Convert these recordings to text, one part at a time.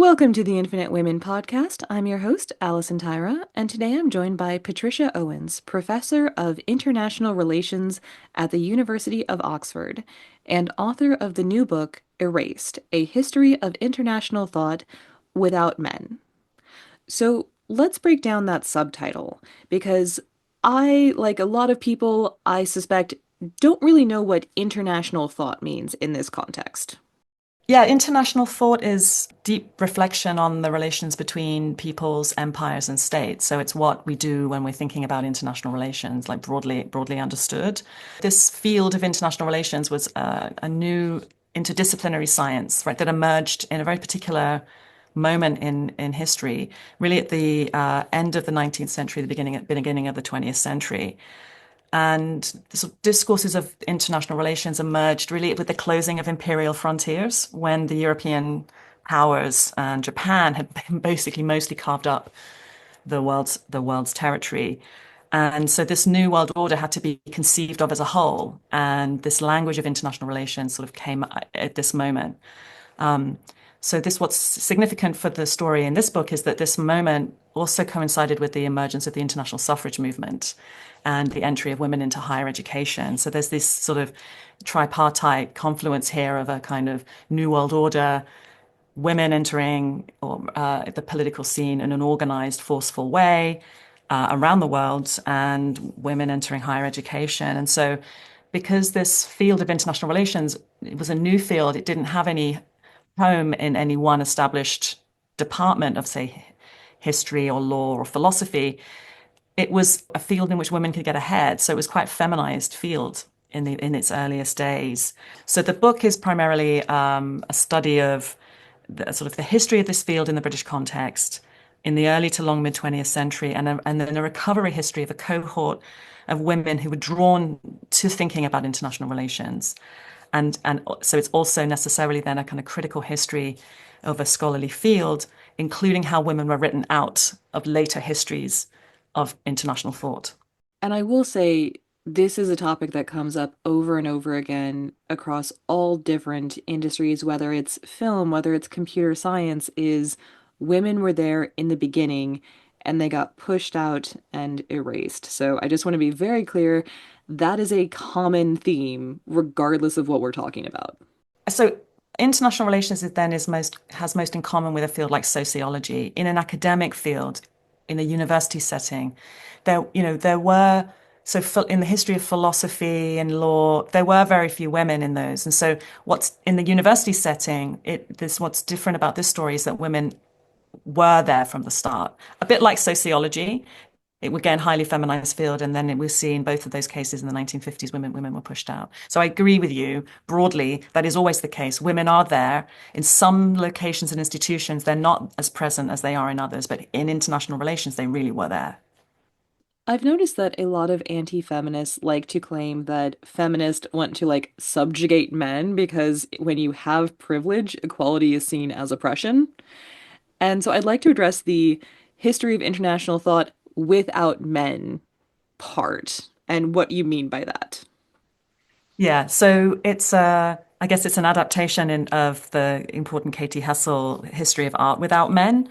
Welcome to the Infinite Women podcast. I'm your host, Allison Tyra, and today I'm joined by Patricia Owens, Professor of International Relations at the University of Oxford and author of the new book, Erased, A History of International Thought Without Men. So let's break down that subtitle because I, like a lot of people, I suspect, don't really know what international thought means in this context. Yeah, international thought is deep reflection on the relations between peoples, empires, and states. So it's what we do when we're thinking about international relations, like broadly understood. This field of international relations was a new interdisciplinary science, right, that emerged in a very particular moment in history, really at the end of the 19th century, the beginning of the 20th century. And the sort of discourses of international relations emerged really with the closing of imperial frontiers when the European powers and Japan had basically mostly carved up the world's territory. And so this new world order had to be conceived of as a whole. And this language of international relations sort of came at this moment. So what's significant for the story in this book is that this moment also coincided with the emergence of the international suffrage movement and the entry of women into higher education. So there's this sort of tripartite confluence here of a kind of new world order, women entering the political scene in an organized, forceful way around the world, and women entering higher education. And so because this field of international relations, it was a new field, it didn't have any home in any one established department of, say, history or law or philosophy. It was a field in which women could get ahead. So it was quite a feminized field in its earliest days. So the book is primarily a study of the history of this field in the British context in the early to long mid 20th century, and then a recovery history of a cohort of women who were drawn to thinking about international relations. And so it's also necessarily then a kind of critical history of a scholarly field, including how women were written out of later histories of international thought. And I will say, this is a topic that comes up over and over again across all different industries, whether it's film, whether it's computer science, is women were there in the beginning and they got pushed out and erased. So I just want to be very clear, that is a common theme, regardless of what we're talking about. So international relations has most in common with a field like sociology. In an academic field, in a university setting, there were in the history of philosophy and law, there were very few women in those. And so what's in the university setting, what's different about this story is that women were there from the start. A bit like sociology, it again highly feminized field, and then it was seen both of those cases in the 1950s. Women were pushed out. So I agree with you broadly. That is always the case. Women are there in some locations and institutions. They're not as present as they are in others, but in international relations, they really were there. I've noticed that a lot of anti-feminists like to claim that feminists want to like subjugate men because when you have privilege, equality is seen as oppression. And so I'd like to address the history of international thought without men part and what you mean by that. Yeah, so I guess it's an adaptation of the important Katie Hessel history of art without men,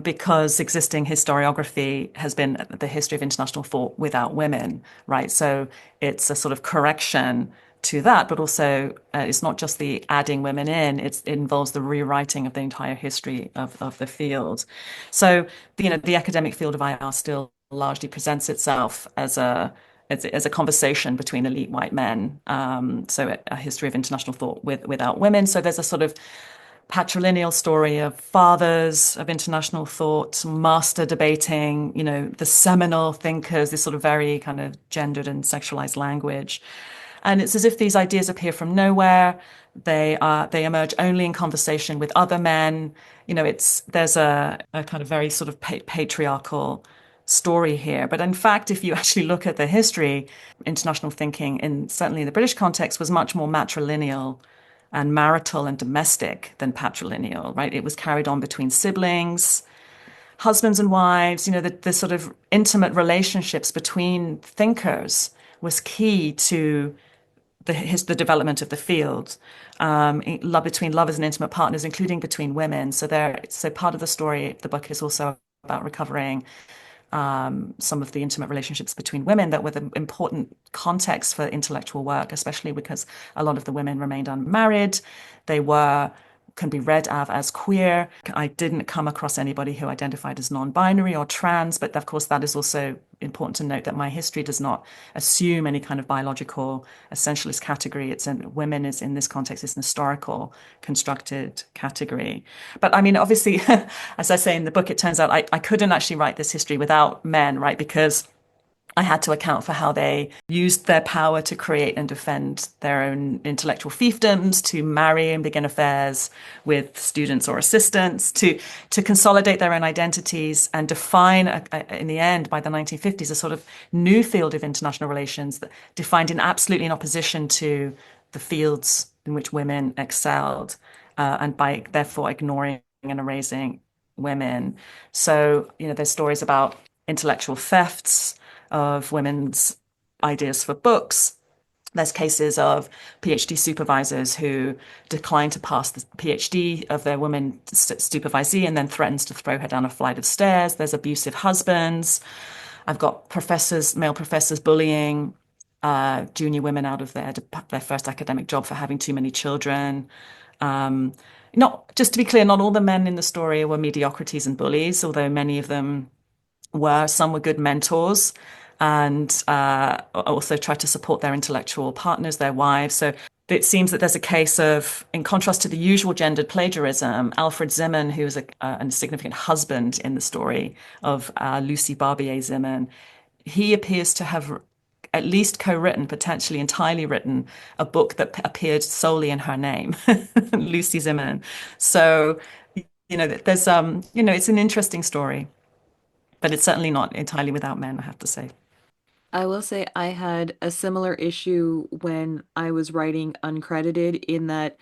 because existing historiography has been the history of international thought without women, right? So it's a sort of correction to that, but also it's not just the adding women in, it involves the rewriting of the entire history of the field. So, the academic field of IR still largely presents itself as a conversation between elite white men. So a history of international thought without women. So there's a sort of patrilineal story of fathers of international thought, master debating, the seminal thinkers, this sort of very kind of gendered and sexualized language. And it's as if these ideas appear from nowhere. They emerge only in conversation with other men. There's a kind of very sort of patriarchal story here. But in fact, if you actually look at the history, international thinking, certainly in the British context, was much more matrilineal and marital and domestic than patrilineal, right? It was carried on between siblings, husbands and wives, the sort of intimate relationships between thinkers was key to the development of the field, love between lovers and intimate partners, including between women. So part of the story, the book is also about recovering some of the intimate relationships between women that were the important context for intellectual work, especially because a lot of the women remained unmarried. They were can be read as queer. I didn't come across anybody who identified as non-binary or trans, but of course that is also important to note that my history does not assume any kind of biological essentialist category. Women is in this context is an historical constructed category. But I mean, obviously, as I say in the book, it turns out I couldn't actually write this history without men, right? Because I had to account for how they used their power to create and defend their own intellectual fiefdoms, to marry and begin affairs with students or assistants, to consolidate their own identities and define, in the end, by the 1950s, a sort of new field of international relations that defined absolutely in opposition to the fields in which women excelled, and by therefore ignoring and erasing women. So, there's stories about intellectual thefts of women's ideas for books. There's cases of PhD supervisors who decline to pass the PhD of their woman supervisee and then threatens to throw her down a flight of stairs. There's abusive husbands. I've got male professors bullying junior women out of their first academic job for having too many children. Not just to be clear, not all the men in the story were mediocrities and bullies, although many of them were. Some were good mentors and also tried to support their intellectual partners, their wives. So it seems that there's a case of, in contrast to the usual gendered plagiarism, Alfred Zimmern, who was a significant husband in the story of Lucy Barbier Zimmern, he appears to have at least co-written, potentially entirely written, a book that appeared solely in her name, Lucy Zimmern. So, there's, it's an interesting story, but it's certainly not entirely without men, I have to say. I will say I had a similar issue when I was writing uncredited, in that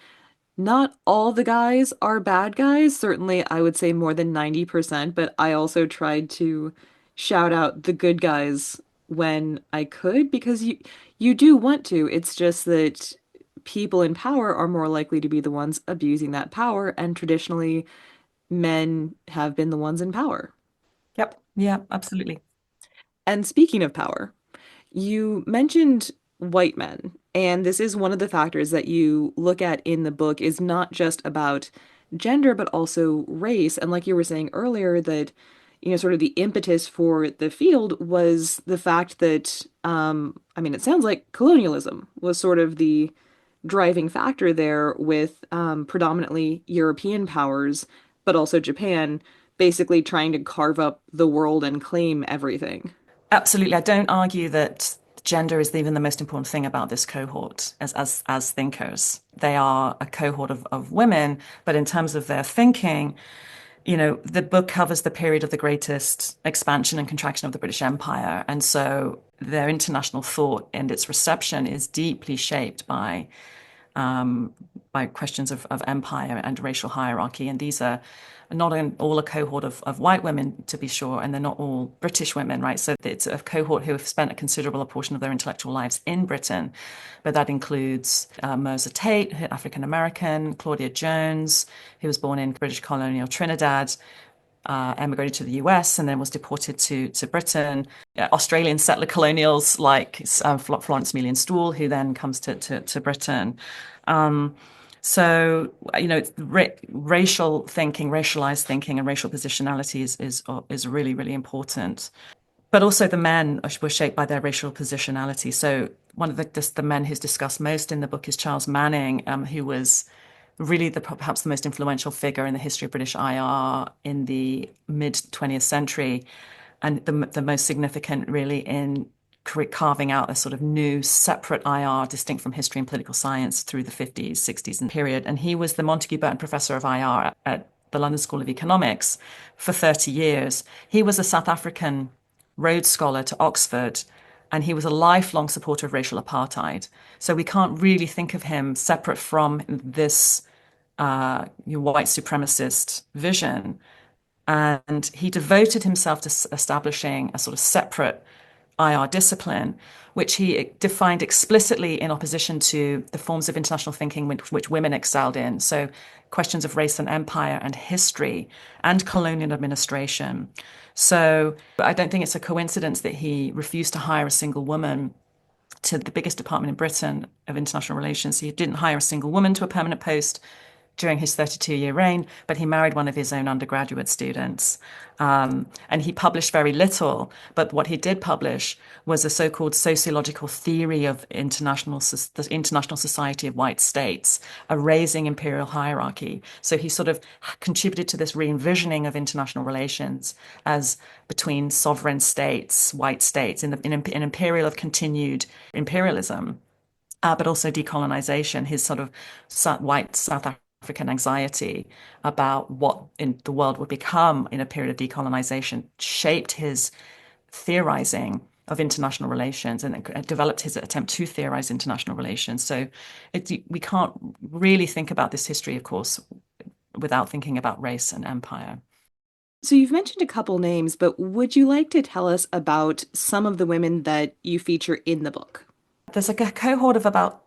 not all the guys are bad guys. Certainly, I would say more than 90%, but I also tried to shout out the good guys when I could, because you do want to. It's just that people in power are more likely to be the ones abusing that power, and traditionally men have been the ones in power. Yep. Yeah, absolutely. And speaking of power, you mentioned white men, and this is one of the factors that you look at in the book, is not just about gender, but also race. And like you were saying earlier, that, sort of the impetus for the field was the fact that, I mean, it sounds like colonialism was sort of the driving factor there, with predominantly European powers, but also Japan, basically trying to carve up the world and claim everything. Absolutely. I don't argue that gender is even the most important thing about this cohort as thinkers. They are a cohort of women, but in terms of their thinking, the book covers the period of the greatest expansion and contraction of the British Empire. And so their international thought and its reception is deeply shaped by questions of empire and racial hierarchy. And these are not all a cohort of white women, to be sure, and they're not all British women, right? So it's a cohort who have spent a considerable portion of their intellectual lives in Britain. But that includes Mirza Tate, African American, Claudia Jones, who was born in British colonial Trinidad, emigrated to the US and then was deported to Britain. Australian settler colonials like Florence Melian Stoole, who then comes to Britain. Um, so, racial thinking, racialized thinking, and racial positionality is really, really important. But also the men were shaped by their racial positionality. So one of the men who's discussed most in the book is Charles Manning, who was really perhaps the most influential figure in the history of British IR in the mid 20th century, and the most significant really in carving out a sort of new separate IR distinct from history and political science through the 50s, 60s and period. And he was the Montagu Burton Professor of IR at the London School of Economics for 30 years. He was a South African Rhodes Scholar to Oxford, and he was a lifelong supporter of racial apartheid. So we can't really think of him separate from this white supremacist vision. And he devoted himself to establishing a sort of separate IR discipline, which he defined explicitly in opposition to the forms of international thinking which women excelled in. So, questions of race and empire and history and colonial administration. So, I don't think it's a coincidence that he refused to hire a single woman to the biggest department in Britain of international relations. He didn't hire a single woman to a permanent post during his 32-year reign, but he married one of his own undergraduate students. And he published very little, but what he did publish was a so-called sociological theory of the International Society of White States, erasing imperial hierarchy. So he sort of contributed to this re-envisioning of international relations as between sovereign states, white states, in an imperial of continued imperialism, but also decolonization, his sort of white South African anxiety about what in the world would become in a period of decolonization shaped his theorizing of international relations and developed his attempt to theorize international relations. So we can't really think about this history, of course, without thinking about race and empire. So you've mentioned a couple names, but would you like to tell us about some of the women that you feature in the book? There's like a cohort of about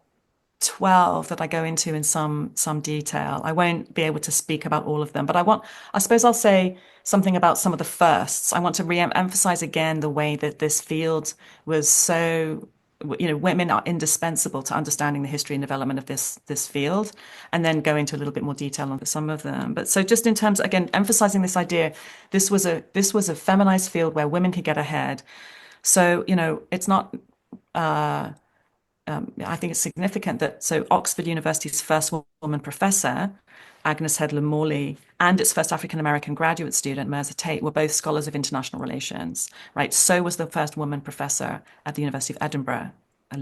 12 that I go into in some detail. I won't be able to speak about all of them, but I suppose I'll say something about some of the firsts. I want to re-emphasize again the way that this field was so, women are indispensable to understanding the history and development of this field, and then go into a little bit more detail on some of them. But so just in terms, again, emphasizing this idea, this was a feminized field where women could get ahead. So, it's not I think it's significant that Oxford University's first woman professor, Agnes Headlam Morley, and its first African American graduate student, Mirza Tate, were both scholars of international relations, right? So was the first woman professor at the University of Edinburgh,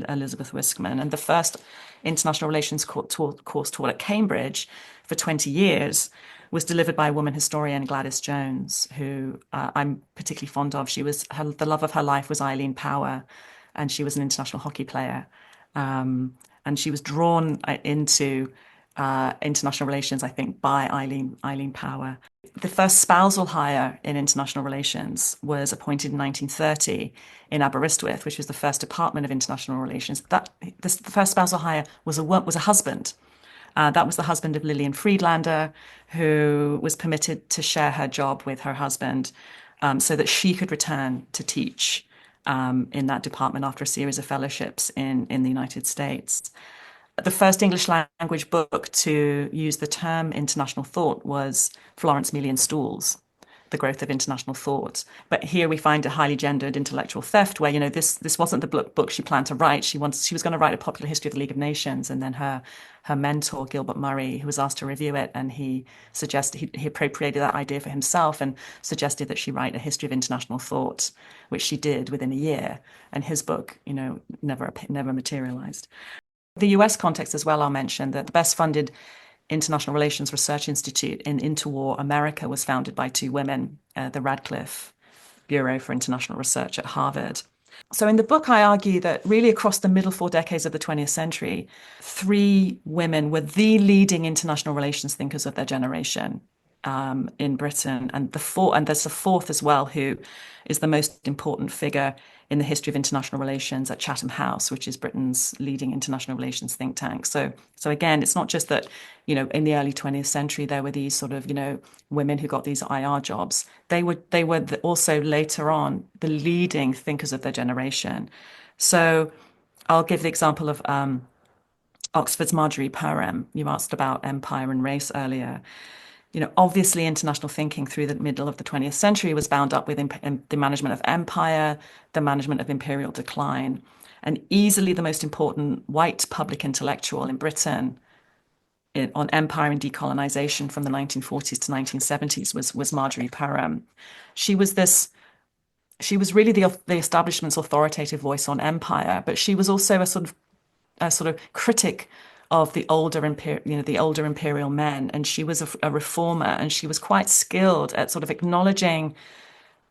Elizabeth Wiskman, and the first international relations course taught at Cambridge for 20 years was delivered by a woman historian, Gladys Jones, who I'm particularly fond of. The love of her life was Eileen Power, and she was an international hockey player. And she was drawn into international relations, I think, by Eileen Power. The first spousal hire in international relations was appointed in 1930 in Aberystwyth, which was the first department of international relations. The first spousal hire was a husband. That was the husband of Lillian Friedlander, who was permitted to share her job with her husband, so that she could return to teach in that department after a series of fellowships in the United States. The first English language book to use the term international thought was Florence Melian Stoole's The Growth of International Thought. But here we find a highly gendered intellectual theft where, this wasn't the book she planned to write. She was going to write a popular history of the League of Nations, and then her mentor, Gilbert Murray, who was asked to review it, and he suggested he appropriated that idea for himself and suggested that she write a history of international thought, which she did within a year. And his book, never materialized. The US context as well, I'll mention that the best funded International Relations Research Institute in interwar America was founded by two women, the Radcliffe Bureau for International Research at Harvard. So in the book, I argue that really across the middle 4 decades of the 20th century, three women were the leading international relations thinkers of their generation in Britain. And there's a fourth as well, who is the most important figure in the history of international relations at Chatham House, which is Britain's leading international relations think tank. So again, it's not just that, in the early 20th century, there were these sort of, women who got these IR jobs. They were also later on the leading thinkers of their generation. So I'll give the example of Oxford's Marjorie Perham. You asked about empire and race earlier. Obviously international thinking through the middle of the 20th century was bound up with the management of empire, the management of imperial decline. And easily the most important white public intellectual in Britain on empire and decolonization from the 1940s to 1970s was Marjorie Perham. She was really the establishment's authoritative voice on empire, but she was also a sort of critic of the older imperial men, and she was a reformer, and she was quite skilled at sort of acknowledging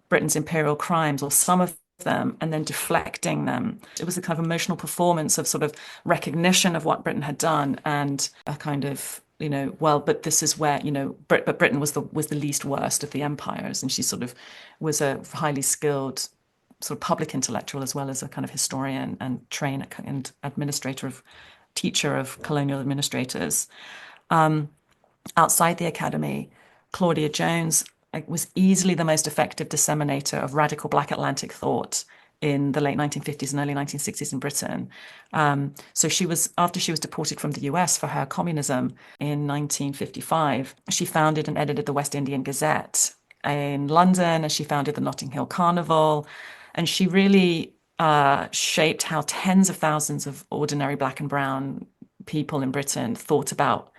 Britain's imperial crimes, or some of them, and then deflecting them. It was a kind of emotional performance of sort of recognition of what Britain had done, and a kind of but this is where but Britain was the least worst of the empires, and she sort of was a highly skilled sort of public intellectual as well as a kind of historian and trainer and administrator of teacher of colonial administrators. Outside the academy, Claudia Jones was easily the most effective disseminator of radical Black Atlantic thought in the late 1950s and early 1960s in Britain. So she was, after she was deported from the US for her communism in 1955, she founded and edited the West Indian Gazette in London, and she founded the Notting Hill Carnival. And she really shaped how tens of thousands of ordinary Black and brown people in Britain thought about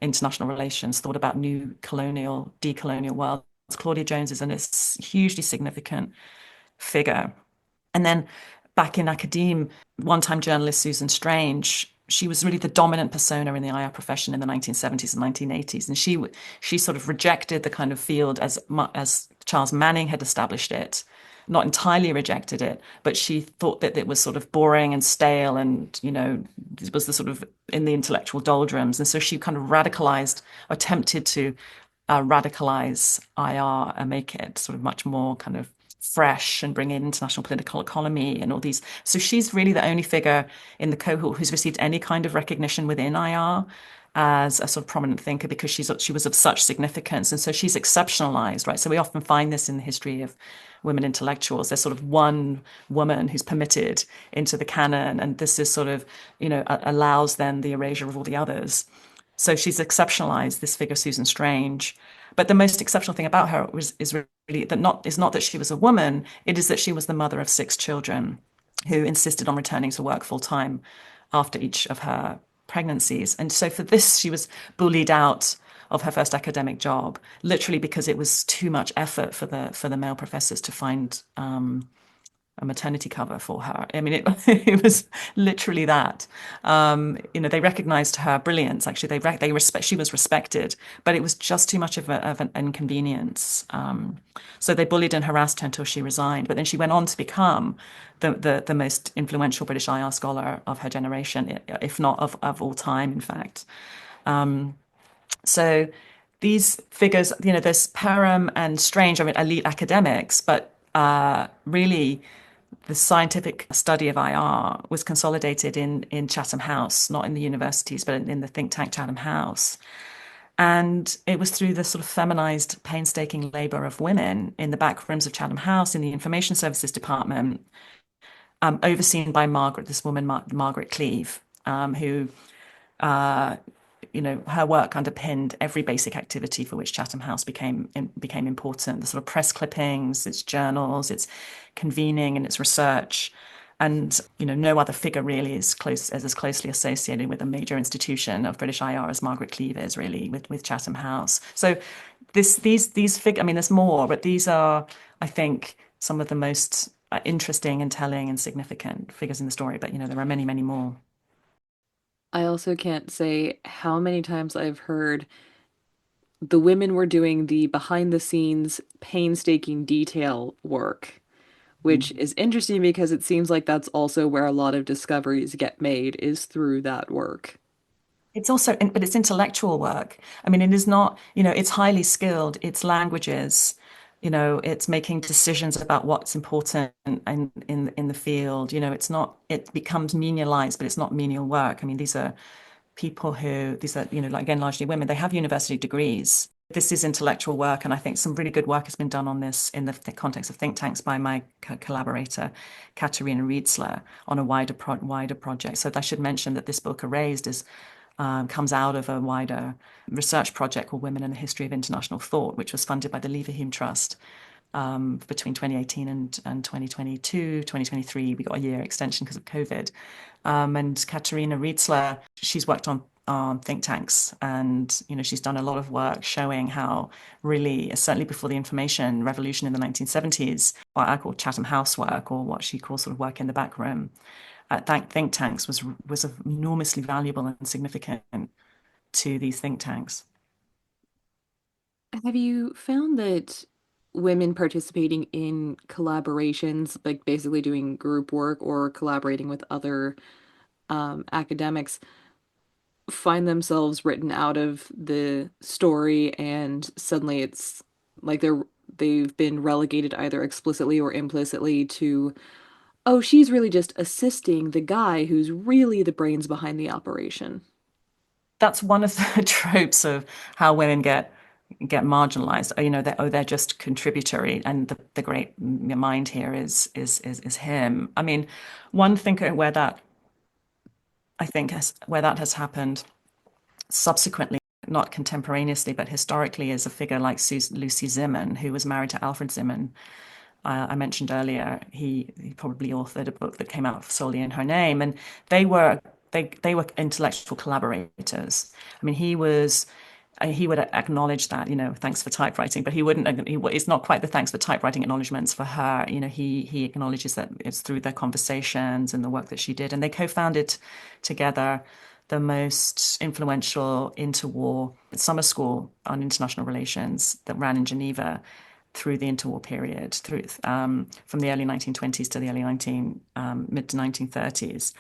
international relations, thought about new colonial, decolonial worlds. Claudia Jones is a hugely significant figure. And then back in academe, one-time journalist Susan Strange, she was really the dominant persona in the IR profession in the 1970s and 1980s. And she sort of rejected the kind of field as Charles Manning had established it, not entirely rejected it, but she thought that it was sort of boring and stale and, it was the sort of in the intellectual doldrums. And so she kind of radicalized, attempted to radicalize IR and make it sort of much more kind of fresh and bring in international political economy and all these. So she's really the only figure in the cohort who's received any kind of recognition within IR as a sort of prominent thinker because she was of such significance. And so she's exceptionalized, right? So we often find this in the history of women intellectuals. There's sort of one woman who's permitted into the canon, and this is sort of, allows then the erasure of all the others. So she's exceptionalized, this figure, Susan Strange. But the most exceptional thing about her is really not that she was a woman, it is that she was the mother of 6 children who insisted on returning to work full time after each of her pregnancies. And so for this, she was bullied out of her first academic job, literally because it was too much effort for the male professors to find a maternity cover for her. I mean, it was literally that. They recognized her brilliance. Actually, she was respected, but it was just too much of an inconvenience. So they bullied and harassed her until she resigned. But then she went on to become the most influential British IR scholar of her generation, if not of all time, in fact. So these figures, there's Parham and Strange, I mean, elite academics, but really the scientific study of IR was consolidated in Chatham House, not in the universities, but in the think tank Chatham House. And it was through the sort of feminized, painstaking labor of women in the back rooms of Chatham House, in the information services department, overseen by this woman, Margaret Cleave, who her work underpinned every basic activity for which Chatham House became important. The sort of press clippings, its journals, its convening and its research. And, no other figure really is as closely associated with a major institution of British IR as Margaret Cleave is really with Chatham House. So these figures, I mean, there's more, but these are, I think, some of the most interesting and telling and significant figures in the story. But, there are many, many more. I also can't say how many times I've heard the women were doing the behind the scenes painstaking detail work, which Mm. is interesting because it seems like that's also where a lot of discoveries get made is through that work. It's also, but it's intellectual work. I mean, it is not, it's highly skilled. It's languages, it's making decisions about what's important in the field. It's not, it becomes menialized, but it's not menial work. I mean, these are like, again, largely women. They have university degrees. This is intellectual work, and I think some really good work has been done on this in the context of think tanks by my collaborator, Katerina Rietzler, on a wider project. So I should mention that this book, Erased, comes out of a wider research project called Women in the History of International Thought, which was funded by the Leverhulme Trust between 2018 and 2022. 2023, we got a year extension because of COVID. And Katerina Rietzler, she's worked on think tanks, and she's done a lot of work showing how really, certainly before the information revolution in the 1970s, what I call Chatham House work, or what she calls sort of work in the back room, think tanks was enormously valuable and significant to these think tanks. Have you found that women participating in collaborations, like basically doing group work or collaborating with other academics, find themselves written out of the story and suddenly it's Like they've been relegated either explicitly or implicitly to, oh, she's really just assisting the guy who's really the brains behind the operation. That's one of the tropes of how women get marginalized. They're just contributory, and the great mind here is him. I mean, one thinker where that I think has where that has happened subsequently, not contemporaneously, but historically, is a figure like Lucy Zimmern, who was married to Alfred Zimmern. I mentioned earlier, he probably authored a book that came out solely in her name, and they were they were intellectual collaborators. I mean, he would acknowledge that, thanks for typewriting, but he wouldn't. It's not quite the thanks for typewriting acknowledgements for her. He acknowledges that it's through their conversations and the work that she did, and they co-founded together the most influential interwar summer school on international relations that ran in Geneva through the interwar period, from the early 1920s to the early mid to 1930s.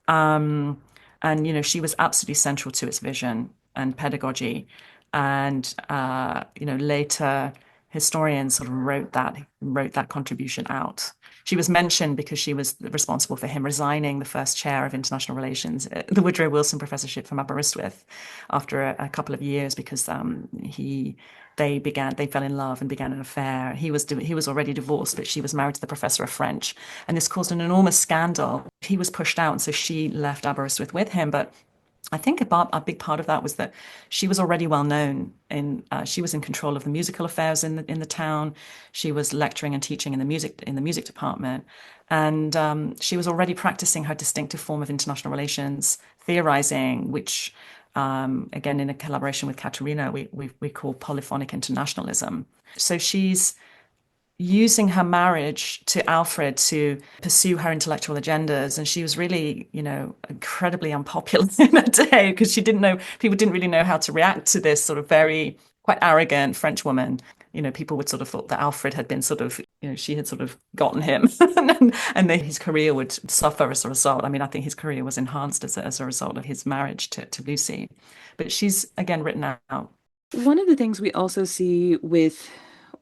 Um, and she was absolutely central to its vision and pedagogy. And later historians sort of wrote that contribution out. She was mentioned because she was responsible for him resigning the first chair of international relations, the Woodrow Wilson Professorship from Aberystwyth, after a couple of years, because they fell in love and began an affair. He was already divorced, but she was married to the professor of French, and this caused an enormous scandal. He was pushed out, and so she left Aberystwyth with him. But I think a big part of that was that she was already well known she was in control of the musical affairs in the town. She was lecturing and teaching in the music department, and she was already practicing her distinctive form of international relations theorizing, which again, in a collaboration with Katerina, we call polyphonic internationalism. So she's using her marriage to Alfred to pursue her intellectual agendas. And she was really, incredibly unpopular in her day, because people didn't really know how to react to this sort of very quite arrogant French woman. People would sort of thought that Alfred had been sort of, she had sort of gotten him, and then his career would suffer as a result. I mean, I think his career was enhanced as a result of his marriage to Lucy. But she's again written out. One of the things we also see with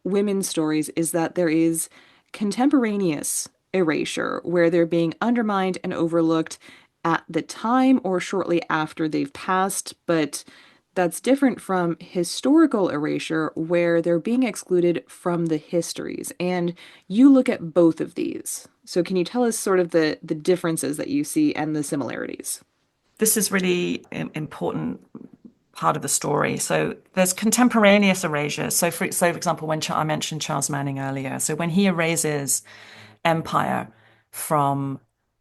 women's stories is that there is contemporaneous erasure where they're being undermined and overlooked at the time or shortly after they've passed, but that's different from historical erasure where they're being excluded from the histories. And you look at both of these. So can you tell us sort of the differences that you see and the similarities? This is really important part of the story. So there's contemporaneous erasure. So for example, when I mentioned Charles Manning earlier, so when he erases empire from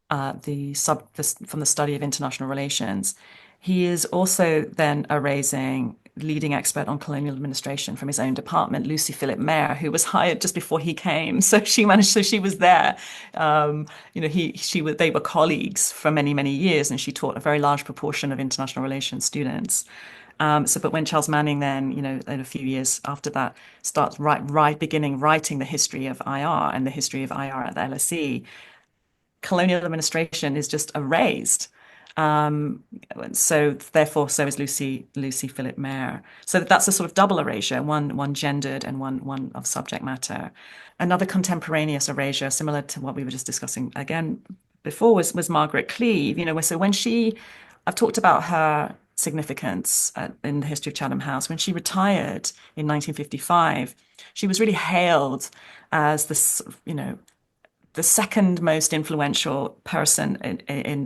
from the study of international relations, he is also then erasing leading expert on colonial administration from his own department, Lucy Philip Mayer, who was hired just before he came. So she was there. They were colleagues for many, many years, and she taught a very large proportion of international relations students. But when Charles Manning then, in a few years after that, starts beginning writing the history of IR and the history of IR at the LSE, colonial administration is just erased. Um, so therefore, so is Lucy Philip Mayer. So that's a sort of double erasure, one gendered and one of subject matter. Another contemporaneous erasure, similar to what we were just discussing again before, was Margaret Cleave. So I've talked about her significance in the history of Chatham House. When she retired in 1955, she was really hailed as the second most influential person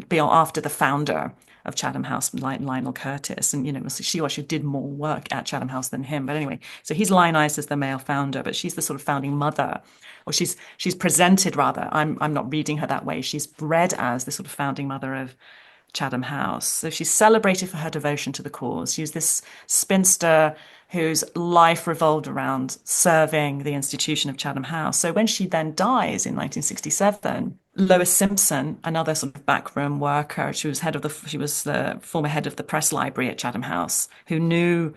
beyond after the founder of Chatham House, like Lionel Curtis. And, she actually did more work at Chatham House than him. But anyway, so he's lionized as the male founder, but she's the sort of founding mother, or she's presented rather. I'm not reading her that way. She's read as the sort of founding mother of Chatham House. So she's celebrated for her devotion to the cause. She was this spinster whose life revolved around serving the institution of Chatham House. So when she then dies in 1967, Lois Simpson, another sort of backroom worker, she was the former head of the press library at Chatham House, who knew,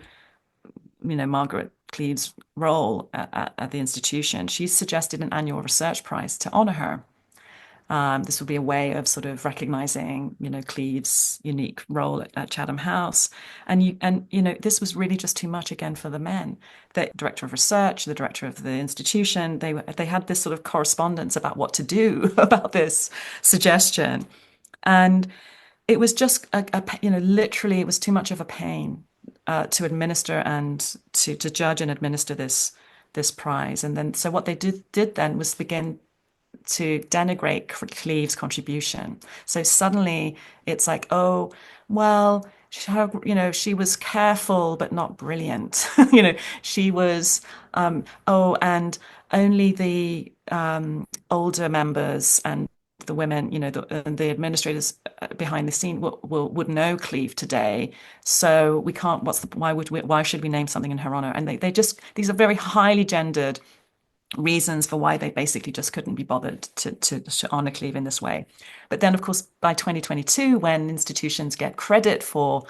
Margaret Cleave's role at the institution. She suggested an annual research prize to honor her. This would be a way of sort of recognizing, Cleve's unique role at Chatham House. And this was really just too much again for the men. The director of research, the director of the institution, they had this sort of correspondence about what to do about this suggestion. And it was just literally, it was too much of a pain to administer and to judge and administer this prize. And then so what they did then was begin to denigrate Cleve's contribution. So suddenly it's like, oh, well, she was careful but not brilliant. She was, and only the older members and the women, the administrators behind the scene would know Cleve today. So we can't. Why should we name something in her honor? And they just these are very highly gendered reasons for why they basically just couldn't be bothered to honor Cleve in this way. But then, of course, by 2022, when institutions get credit for,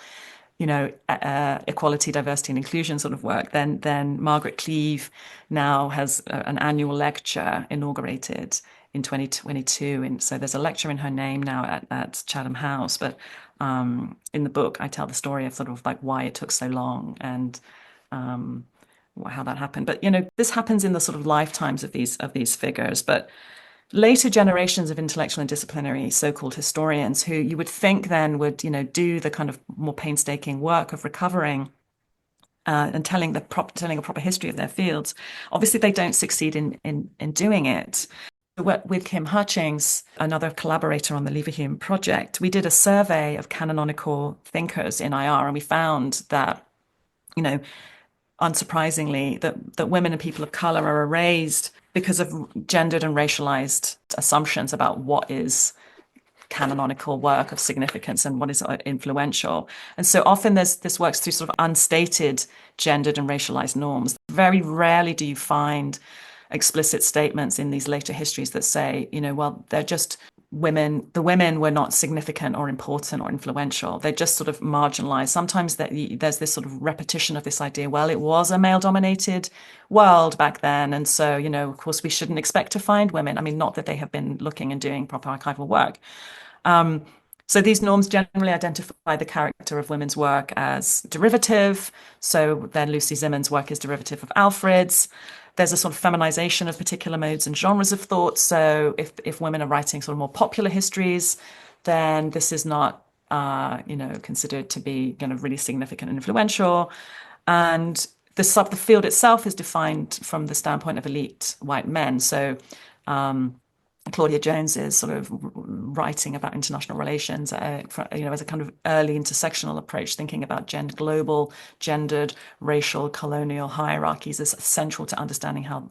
equality, diversity, and inclusion sort of work, then Margaret Cleve now has an annual lecture inaugurated in 2022. And so there's a lecture in her name now at Chatham House. But in the book, I tell the story of sort of like why it took so long and how that happened. But this happens in the sort of lifetimes of these figures. But later generations of intellectual and disciplinary so-called historians, who you would think then would do the kind of more painstaking work of recovering and telling a proper history of their fields, obviously they don't succeed in doing it. With Kim Hutchings, another collaborator on the Leverhulme project, we did a survey of canonical thinkers in IR, and we found that, unsurprisingly, that women and people of color are erased because of gendered and racialized assumptions about what is canonical work of significance and what is influential. And so often this works through sort of unstated gendered and racialized norms. Very rarely do you find explicit statements in these later histories that say, well, they're just women, the women were not significant or important or influential. They're just sort of marginalized. Sometimes there's this sort of repetition of this idea, well, it was a male-dominated world back then. And so, of course, we shouldn't expect to find women. I mean, not that they have been looking and doing proper archival work. So these norms generally identify the character of women's work as derivative. So then Lucy Zimmern's work is derivative of Alfred's. There's a sort of feminization of particular modes and genres of thought. So if women are writing sort of more popular histories, then this is not, considered to be really significant and influential. And the field itself is defined from the standpoint of elite white men. So Claudia Jones is sort of writing about international relations, as a kind of early intersectional approach, thinking about global, gendered, racial, colonial hierarchies as central to understanding how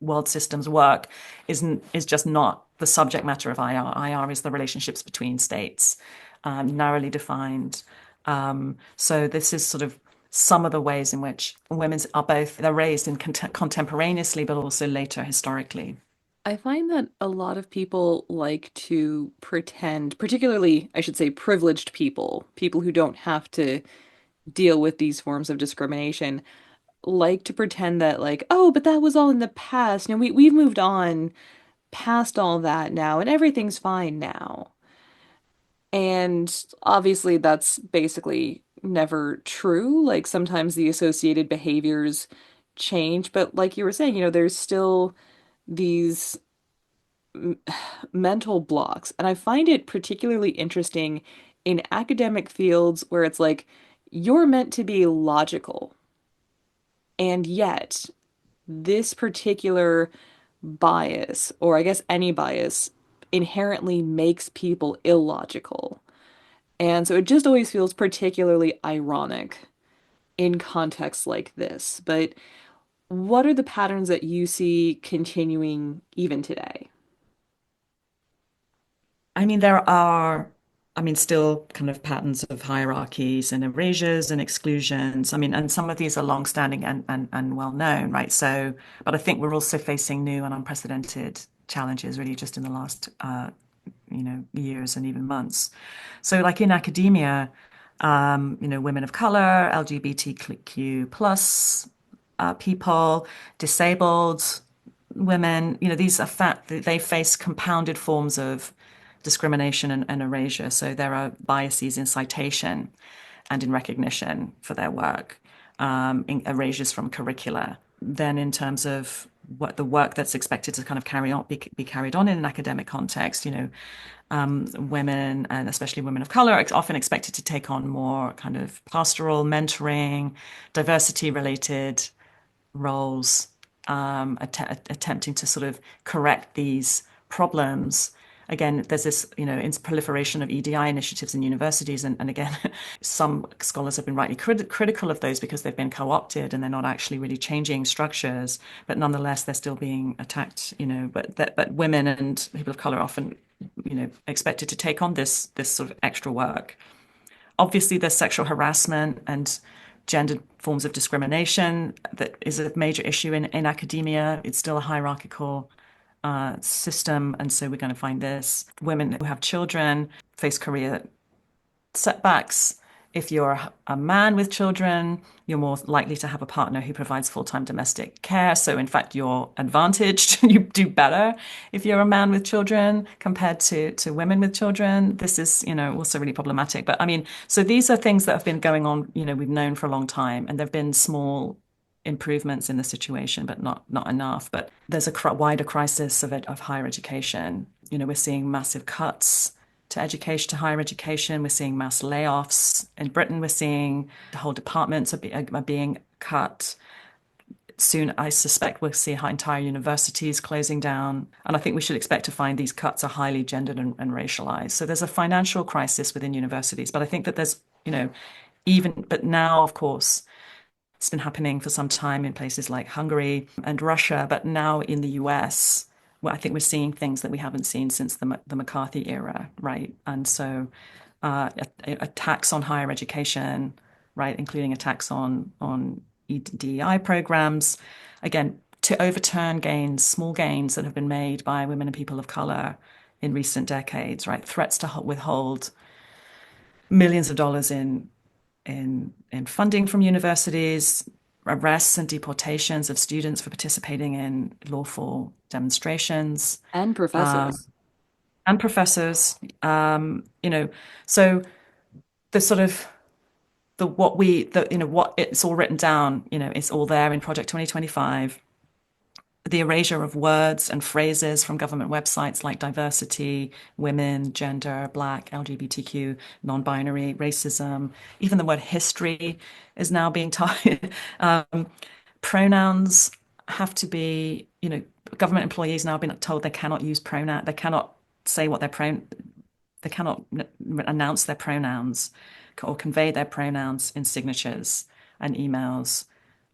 world systems work. Is just not the subject matter of IR. IR is the relationships between states, narrowly defined. So this is sort of some of the ways in which women are they're raised in contemporaneously, but also later historically. I find that a lot of people like to pretend, particularly, I should say, privileged people, people who don't have to deal with these forms of discrimination, like to pretend that, like, oh, but that was all in the past. We've moved on past all that now, and everything's fine now. And obviously, that's basically never true. Like, sometimes the associated behaviors change, but like you were saying, there's still these mental blocks. And I find it particularly interesting in academic fields where it's like you're meant to be logical. And yet, this particular bias, or I guess any bias, inherently makes people illogical. And so it just always feels particularly ironic in contexts like this. But what are the patterns that you see continuing even today? I mean, there are, still kind of patterns of hierarchies and erasures and exclusions. I mean, and some of these are long-standing and well known, right? So, but I think we're also facing new and unprecedented challenges really just in the last, years and even months. So like in academia, women of color, LGBTQ plus people, disabled, women, these are they face compounded forms of discrimination and erasure. So there are biases in citation and in recognition for their work, in erasures from curricula. Then in terms of what the work that's expected to kind of be carried on in an academic context, women and especially women of color are often expected to take on more kind of pastoral mentoring, diversity related roles, attempting to sort of correct these problems. Again, there's this, proliferation of EDI initiatives in universities, and again, some scholars have been rightly critical of those because they've been co-opted and they're not actually really changing structures, but nonetheless, they're still being attacked. But women and people of color are often, expected to take on this sort of extra work. Obviously, there's sexual harassment and gendered forms of discrimination that is a major issue in academia. It's still a hierarchical system. And so we're going to find this. Women who have children face career setbacks. If you're a man with children, you're more likely to have a partner who provides full-time domestic care. So in fact, you're advantaged. You do better if you're a man with children compared to women with children. This is, also really problematic. But I mean, so these are things that have been going on, we've known for a long time, and there've been small improvements in the situation, but not enough. But there's a wider crisis of higher education. We're seeing massive cuts to higher education. We're seeing mass layoffs. In Britain, we're seeing the whole departments are being cut. Soon, I suspect we'll see entire universities closing down. And I think we should expect to find these cuts are highly gendered and racialized. So there's a financial crisis within universities. But I think that there's, but now, of course, it's been happening for some time in places like Hungary and Russia, but now in the US, well, I think we're seeing things that we haven't seen since the McCarthy era, right? And so attacks on higher education, right, including attacks on DEI programs, again, to overturn small gains that have been made by women and people of color in recent decades, right? Threats to withhold millions of dollars in funding from universities, arrests and deportations of students for participating in lawful demonstrations, And professors. and professors. So the sort of what it's all written down, it's all there in Project 2025. The erasure of words and phrases from government websites like diversity, women, gender, black, LGBTQ, non-binary, racism, even the word history is now being taught. Pronouns have to be, government employees now have been told they cannot use pronoun, they cannot say what they cannot announce their pronouns or convey their pronouns in signatures and emails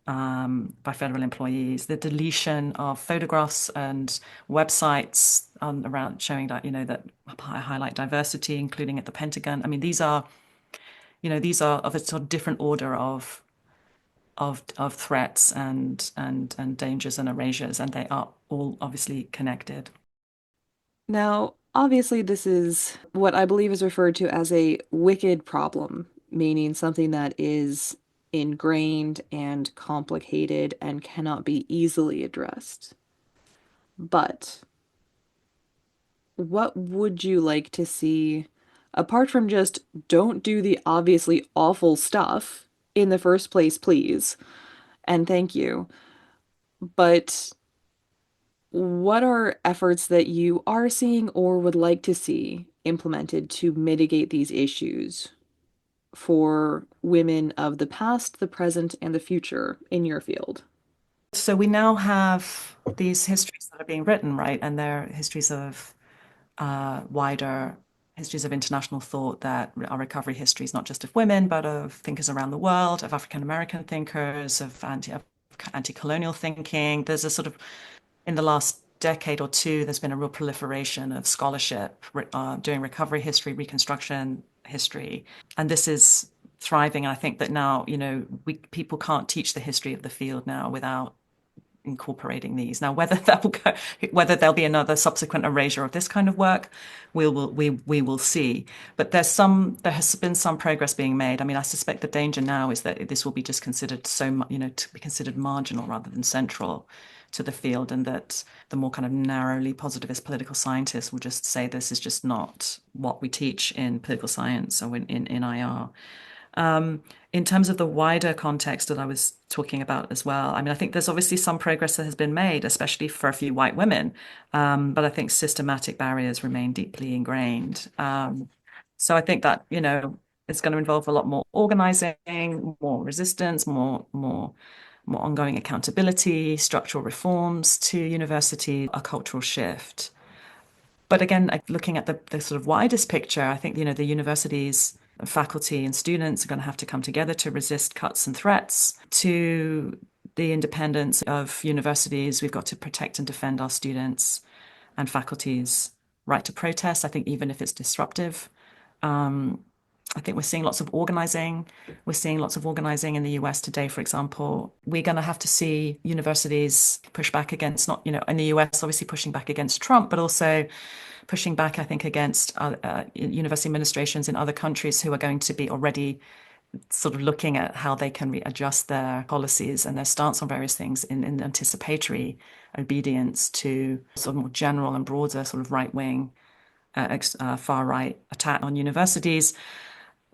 by federal employees, the deletion of photographs and websites around showing that, that highlight diversity, including at the Pentagon. I mean, these are of a sort of different order of threats and dangers and erasures, and they are all obviously connected. Now, obviously, this is what I believe is referred to as a wicked problem, meaning something that is ingrained and complicated and cannot be easily addressed. But what would you like to see, apart from just don't do the obviously awful stuff in the first place, please, and thank you, but what are efforts that you are seeing or would like to see implemented to mitigate these issues for women of the past, the present, and the future in your field? So we now have these histories that are being written, right? And they're histories of wider histories of international thought that are recovery histories, not just of women, but of thinkers around the world, of African American thinkers, of anti-colonial thinking. There's a sort of, in the last decade or two, there's been a real proliferation of scholarship doing recovery history, reconstruction history, and this is thriving. I think that now, people can't teach the history of the field now without incorporating these. Now, whether there'll be another subsequent erasure of this kind of work, we will see. But there has been some progress being made. I mean, I suspect the danger now is that this will be just considered to be considered marginal rather than central to the field, and that the more kind of narrowly positivist political scientists will just say this is just not what we teach in political science or in IR. In terms of the wider context that I was talking about as well, I mean, I think there's obviously some progress that has been made, especially for a few white women. But I think systematic barriers remain deeply ingrained. So I think that, it's going to involve a lot more organizing, more resistance, more ongoing accountability, structural reforms to university, a cultural shift. But again, looking at the sort of widest picture, I think, the universities, faculty and students are going to have to come together to resist cuts and threats to the independence of universities. We've got to protect and defend our students and faculty's right to protest, I think, even if it's disruptive. I think we're seeing lots of organizing. We're seeing lots of organizing in the US today, for example. We're going to have to see universities push back against, not, in the US, obviously pushing back against Trump, but also pushing back, I think, against university administrations in other countries who are going to be already sort of looking at how they can adjust their policies and their stance on various things in anticipatory obedience to sort of more general and broader sort of right-wing, far-right attack on universities.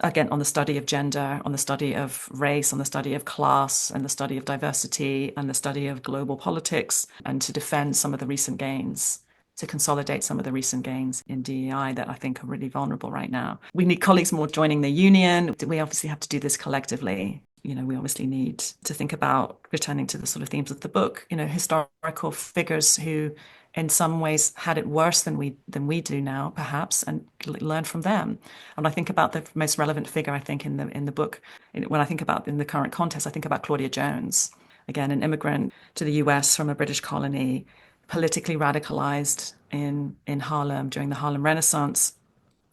Again, on the study of gender, on the study of race, on the study of class, and the study of diversity, and the study of global politics, and to defend some of the recent gains, to consolidate some of the recent gains in DEI that I think are really vulnerable right now. We need colleagues more joining the union. We obviously have to do this collectively. We obviously need to think about returning to the sort of themes of the book, historical figures who in some ways had it worse than we do now, perhaps, and learn from them. And I think about the most relevant figure, I think, in the book. When I think about in the current context, I think about Claudia Jones, again, an immigrant to the US from a British colony, politically radicalized in Harlem during the Harlem Renaissance.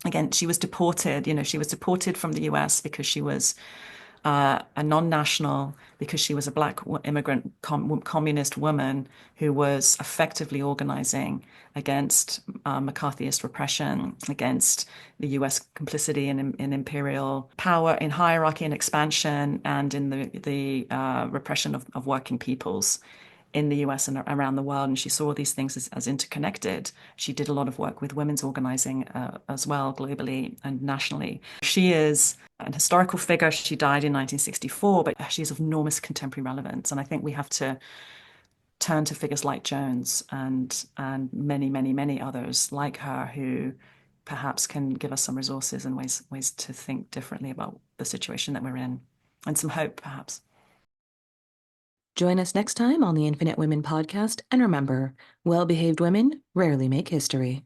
Again, she was deported. She was deported from the US because she was a non-national, because she was a black immigrant communist woman who was effectively organizing against McCarthyist repression, against the US complicity in imperial power, in hierarchy and expansion, and in the repression of working peoples in the US and around the world. And she saw these things as interconnected. She did a lot of work with women's organizing as well, globally and nationally. She is an historical figure. She died in 1964, but she's of enormous contemporary relevance. And I think we have to turn to figures like Jones and many, many, many others like her who perhaps can give us some resources and ways to think differently about the situation that we're in, and some hope, perhaps. Join us next time on the Infinite Women podcast, and remember, well-behaved women rarely make history.